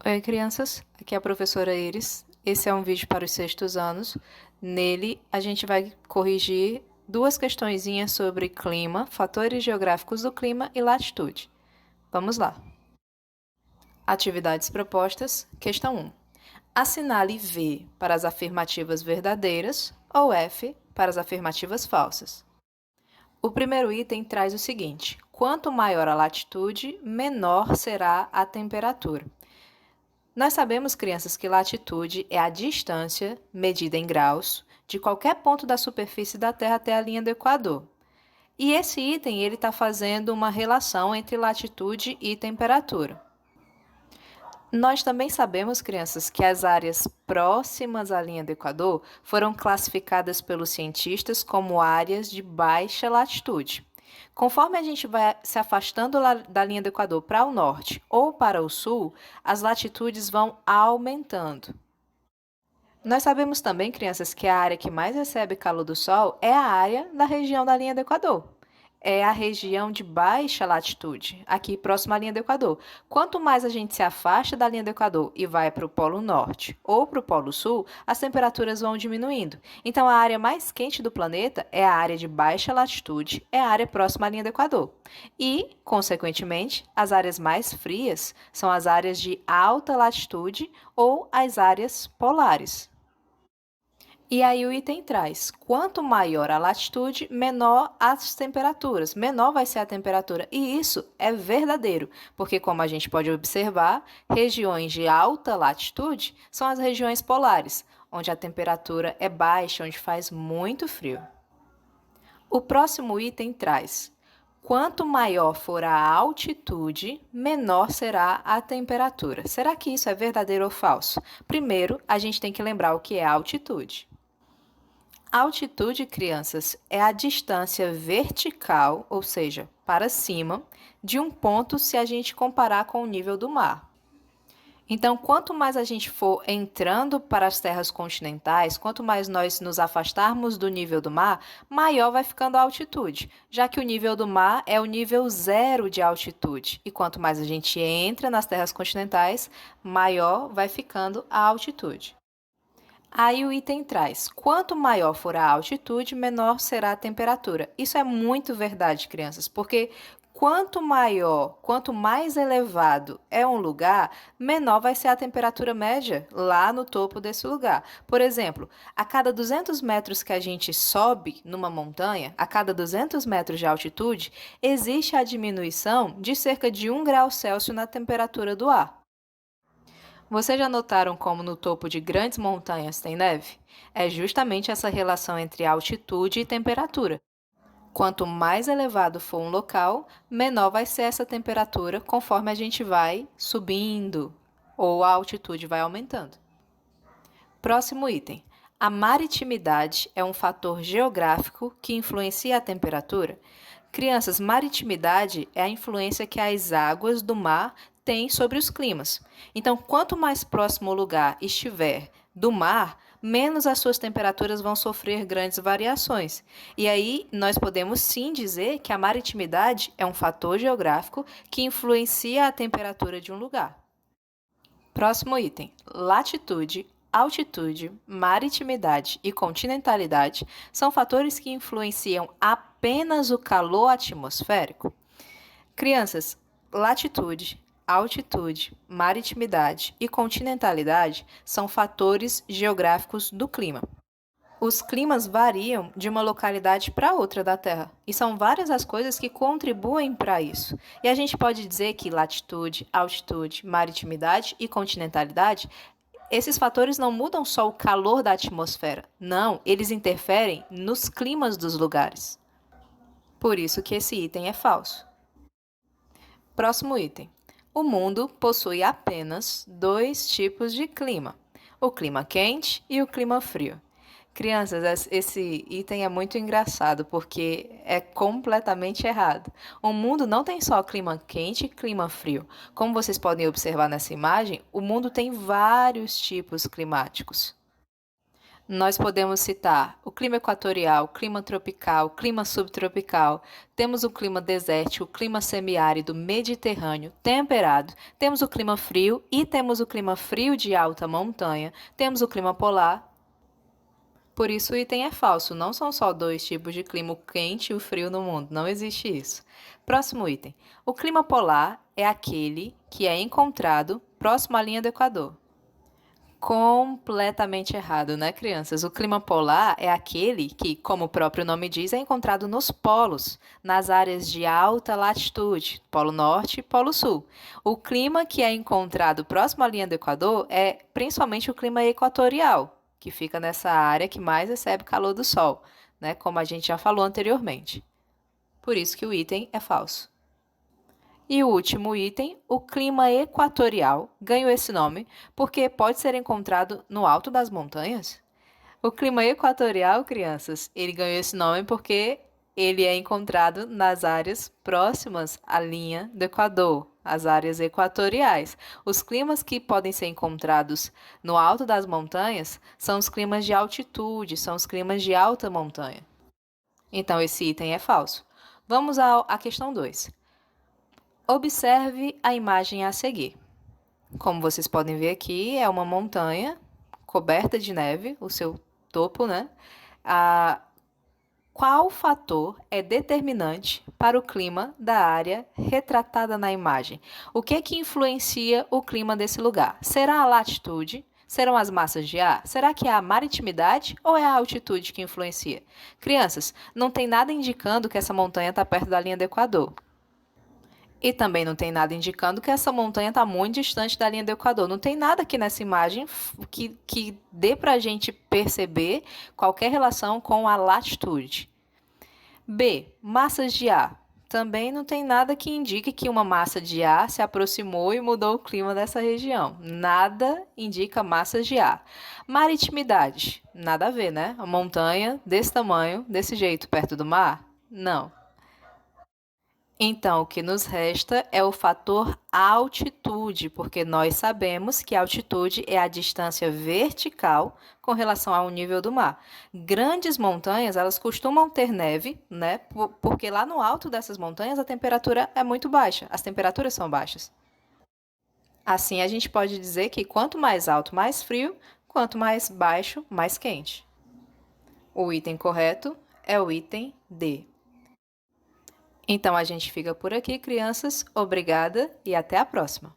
Oi, crianças. Aqui é a professora Iris. Esse é um vídeo para os sextos anos. Nele, a gente vai corrigir duas questõezinhas sobre clima, fatores geográficos do clima e latitude. Vamos lá. Atividades propostas. Questão 1. Assinale V para as afirmativas verdadeiras ou F para as afirmativas falsas. O primeiro item traz o seguinte: quanto maior a latitude, menor será a temperatura. Nós sabemos, crianças, que latitude é a distância, medida em graus, de qualquer ponto da superfície da Terra até a linha do Equador. E esse item ele está fazendo uma relação entre latitude e temperatura. Nós também sabemos, crianças, que as áreas próximas à linha do Equador foram classificadas pelos cientistas como áreas de baixa latitude. Conforme a gente vai se afastando da linha do Equador para o norte ou para o sul, as latitudes vão aumentando. Nós sabemos também, crianças, que a área que mais recebe calor do Sol é a área da região da linha do Equador. É a região de baixa latitude, aqui próxima à linha do Equador. Quanto mais a gente se afasta da linha do Equador e vai para o Polo Norte ou para o Polo Sul, as temperaturas vão diminuindo. Então, a área mais quente do planeta é a área de baixa latitude, é a área próxima à linha do Equador. E, consequentemente, as áreas mais frias são as áreas de alta latitude ou as áreas polares. E aí o item traz, quanto maior a latitude, menor as temperaturas, menor vai ser a temperatura. E isso é verdadeiro, porque como a gente pode observar, regiões de alta latitude são as regiões polares, onde a temperatura é baixa, onde faz muito frio. O próximo item traz, quanto maior for a altitude, menor será a temperatura. Será que isso é verdadeiro ou falso? Primeiro, a gente tem que lembrar o que é altitude. A altitude, crianças, é a distância vertical, ou seja, para cima, de um ponto se a gente comparar com o nível do mar. Então, quanto mais a gente for entrando para as terras continentais, quanto mais nós nos afastarmos do nível do mar, maior vai ficando a altitude, já que o nível do mar é o nível zero de altitude. E quanto mais a gente entra nas terras continentais, maior vai ficando a altitude. Aí o item traz, quanto maior for a altitude, menor será a temperatura. Isso é muito verdade, crianças, porque quanto maior, quanto mais elevado é um lugar, menor vai ser a temperatura média lá no topo desse lugar. Por exemplo, a cada 200 metros que a gente sobe numa montanha, a cada 200 metros de altitude, existe a diminuição de cerca de 1 grau Celsius na temperatura do ar. Vocês já notaram como no topo de grandes montanhas tem neve? É justamente essa relação entre altitude e temperatura. Quanto mais elevado for um local, menor vai ser essa temperatura conforme a gente vai subindo ou a altitude vai aumentando. Próximo item. A maritimidade é um fator geográfico que influencia a temperatura? Crianças, maritimidade é a influência que as águas do mar têm sobre os climas. Então, quanto mais próximo o lugar estiver do mar, menos as suas temperaturas vão sofrer grandes variações. E aí, nós podemos sim dizer que a maritimidade é um fator geográfico que influencia a temperatura de um lugar. Próximo item: latitude, altitude, maritimidade e continentalidade são fatores que influenciam apenas o calor atmosférico? Crianças, latitude, altitude, maritimidade e continentalidade são fatores geográficos do clima. Os climas variam de uma localidade para outra da Terra, e são várias as coisas que contribuem para isso. E a gente pode dizer que latitude, altitude, maritimidade e continentalidade, esses fatores não mudam só o calor da atmosfera, não, eles interferem nos climas dos lugares. Por isso que esse item é falso. Próximo item. O mundo possui apenas dois tipos de clima: o clima quente e o clima frio. Crianças, esse item é muito engraçado porque é completamente errado. O mundo não tem só clima quente e clima frio. Como vocês podem observar nessa imagem, o mundo tem vários tipos climáticos. Nós podemos citar o clima equatorial, clima tropical, clima subtropical, temos o clima desértico, o clima semiárido, mediterrâneo, temperado, temos o clima frio e temos o clima frio de alta montanha, temos o clima polar. Por isso o item é falso, não são só dois tipos de clima, o quente e o frio no mundo, não existe isso. Próximo item. O clima polar é aquele que é encontrado próximo à linha do Equador. Completamente errado, né, crianças? O clima polar é aquele que, como o próprio nome diz, é encontrado nos polos, nas áreas de alta latitude, Polo Norte e Polo Sul. O clima que é encontrado próximo à linha do Equador é principalmente o clima equatorial, que fica nessa área que mais recebe calor do Sol, né, como a gente já falou anteriormente. Por isso que o item é falso. E o último item, o clima equatorial, ganhou esse nome porque pode ser encontrado no alto das montanhas. O clima equatorial, crianças, ele ganhou esse nome porque ele é encontrado nas áreas próximas à linha do Equador, as áreas equatoriais. Os climas que podem ser encontrados no alto das montanhas são os climas de altitude, são os climas de alta montanha. Então, esse item é falso. Vamos à questão 2. Observe a imagem a seguir. Como vocês podem ver aqui, é uma montanha coberta de neve, o seu topo, né? Qual fator é determinante para o clima da área retratada na imagem? O que é que influencia o clima desse lugar? Será a latitude? Serão as massas de ar? Será que é a maritimidade ou é a altitude que influencia? Crianças, não tem nada indicando que essa montanha está perto da linha do Equador. E também não tem nada indicando que essa montanha está muito distante da linha do Equador. Não tem nada aqui nessa imagem que dê para a gente perceber qualquer relação com a latitude. B. Massas de ar. Também não tem nada que indique que uma massa de ar se aproximou e mudou o clima dessa região. Nada indica massas de ar. Maritimidade. Nada a ver, né? A montanha desse tamanho, desse jeito, perto do mar? Não. Então, o que nos resta é o fator altitude, porque nós sabemos que a altitude é a distância vertical com relação ao nível do mar. Grandes montanhas, elas costumam ter neve, né? Porque lá no alto dessas montanhas a temperatura é muito baixa, as temperaturas são baixas. Assim, a gente pode dizer que quanto mais alto, mais frio, quanto mais baixo, mais quente. O item correto é o item D. Então a gente fica por aqui, crianças. Obrigada e até a próxima!